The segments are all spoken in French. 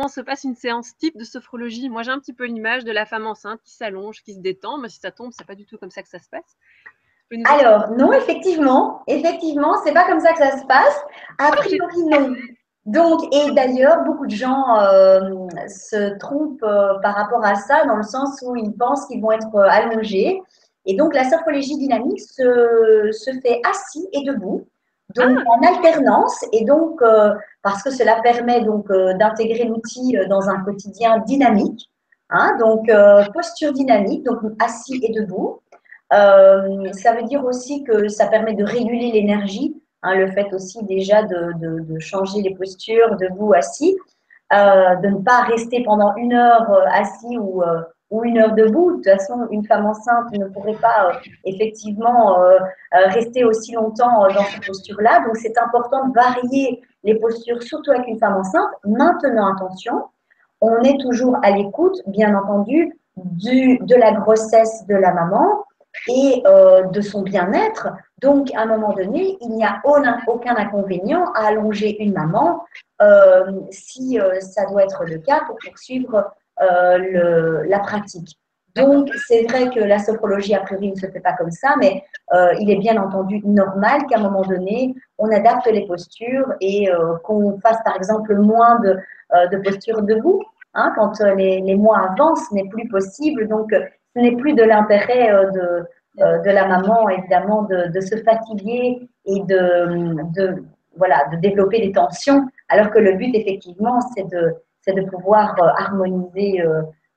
comment se passe une séance type de sophrologie? Moi, j'ai un petit peu l'image de la femme enceinte qui s'allonge, qui se détend, mais si ça tombe, c'est pas du tout comme ça que ça se passe. Tu peux nous expliquer? Alors, non, effectivement, c'est pas comme ça que ça se passe. A Oh, j'ai priori, non. Donc, et d'ailleurs, beaucoup de gens se trompent par rapport à ça, dans le sens où ils pensent qu'ils vont être allongés. Et donc, la sophrologie dynamique se fait assis et debout, donc Ah, en alternance. Et donc, parce que cela permet donc d'intégrer l'outil dans un quotidien dynamique, hein, donc posture dynamique, donc assis et debout. Ça veut dire aussi que ça permet de réguler l'énergie, hein, le fait aussi déjà de changer les postures debout, assis, de ne pas rester pendant 1 heure assis ou 1 heure debout. De toute façon, une femme enceinte ne pourrait pas effectivement rester aussi longtemps dans cette posture-là. Donc, c'est important de varier les postures, surtout avec une femme enceinte. Maintenant, attention, on est toujours à l'écoute, bien entendu, de la grossesse de la maman et de son bien-être. Donc, à un moment donné, il n'y a aucun inconvénient à allonger une maman si ça doit être le cas pour poursuivre la pratique. d'accord. Donc, c'est vrai que la sophrologie, a priori, ne se fait pas comme ça, mais il est bien entendu normal qu'à un moment donné, on adapte les postures et qu'on fasse, par exemple, moins de postures debout. Hein, quand les mois avancent, ce n'est plus possible. Donc, ce n'est plus de l'intérêt de la maman, évidemment, de se fatiguer et voilà, de développer des tensions, alors que le but, effectivement, c'est de pouvoir harmoniser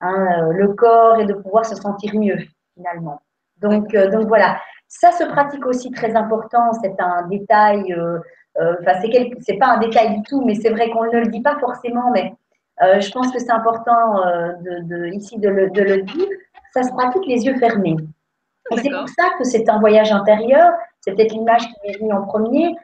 le corps et de pouvoir se sentir mieux, finalement. D'accord. Donc voilà, ça se pratique aussi très important, c'est un détail, enfin, c'est pas un détail du tout, mais c'est vrai qu'on ne le dit pas forcément, mais je pense que c'est important ici de le dire. Ça se pratique les yeux fermés. Et c'est pour D'accord. ça que c'est un voyage intérieur. C'est peut-être l'image qui m'est venue en premier,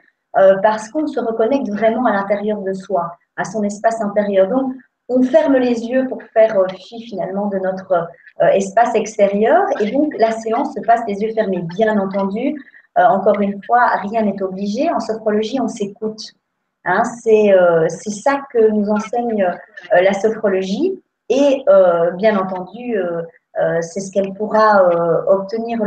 parce qu'on se reconnecte vraiment à l'intérieur de soi, à son espace intérieur. Donc, on ferme les yeux pour faire fi finalement de notre espace extérieur. Et donc, la séance se passe les yeux fermés. Bien entendu, encore une fois, rien n'est obligé. En sophrologie, on s'écoute. Hein, c'est ça que nous enseigne la sophrologie. Et bien entendu, c'est ce qu'elle pourra obtenir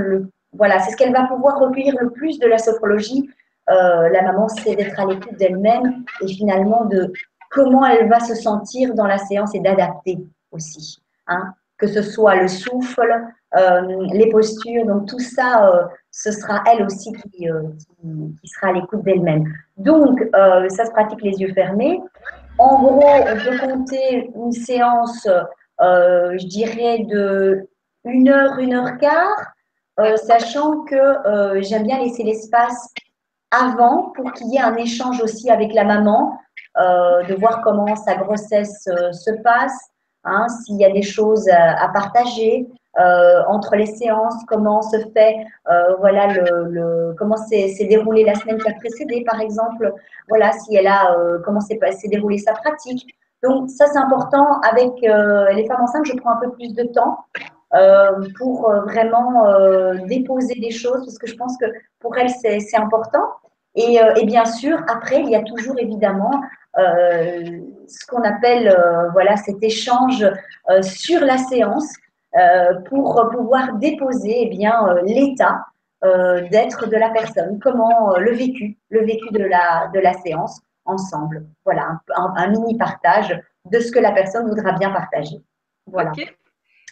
voilà, c'est ce qu'elle va pouvoir recueillir le plus de la sophrologie. La maman, c'est d'être à l'écoute d'elle-même et finalement de comment elle va se sentir dans la séance et d'adapter aussi. Hein, que ce soit le souffle, les postures, donc tout ça, ce sera elle aussi qui sera à l'écoute d'elle-même. Donc, ça se pratique les yeux fermés. En gros, on peut compter une séance, je dirais, de 1 heure, 1 heure quart, sachant que j'aime bien laisser l'espace avant pour qu'il y ait un échange aussi avec la maman, de voir comment sa grossesse se passe, hein, s'il y a des choses à partager entre les séances, comment se fait, voilà, comment s'est déroulée la semaine qui a précédé, par exemple, voilà, si elle a, comment s'est déroulée sa pratique. Donc, ça, c'est important. Avec les femmes enceintes, je prends un peu plus de temps pour vraiment déposer des choses, parce que je pense que pour elles, c'est important. Et bien sûr, après, il y a toujours évidemment ce qu'on appelle voilà, cet échange sur la séance pour pouvoir déposer eh bien, l'état d'être de la personne, comment le vécu de la séance ensemble. Voilà, un mini partage de ce que la personne voudra bien partager. Voilà. Ok.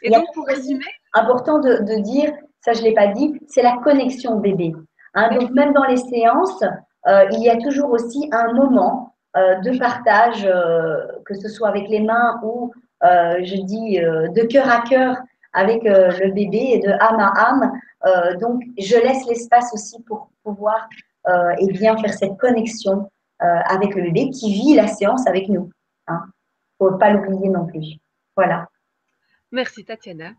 Et Il y a donc, pour toujours aussi résumer, important de dire, ça je ne l'ai pas dit, c'est la connexion bébé. Hein, donc même dans les séances, il y a toujours aussi un moment de partage, que ce soit avec les mains ou, je dis, de cœur à cœur avec le bébé et de âme à âme. Donc je laisse l'espace aussi pour pouvoir et bien faire cette connexion avec le bébé qui vit la séance avec nous. Hein. Il ne faut pas l'oublier non plus. Voilà. merci Tatiana.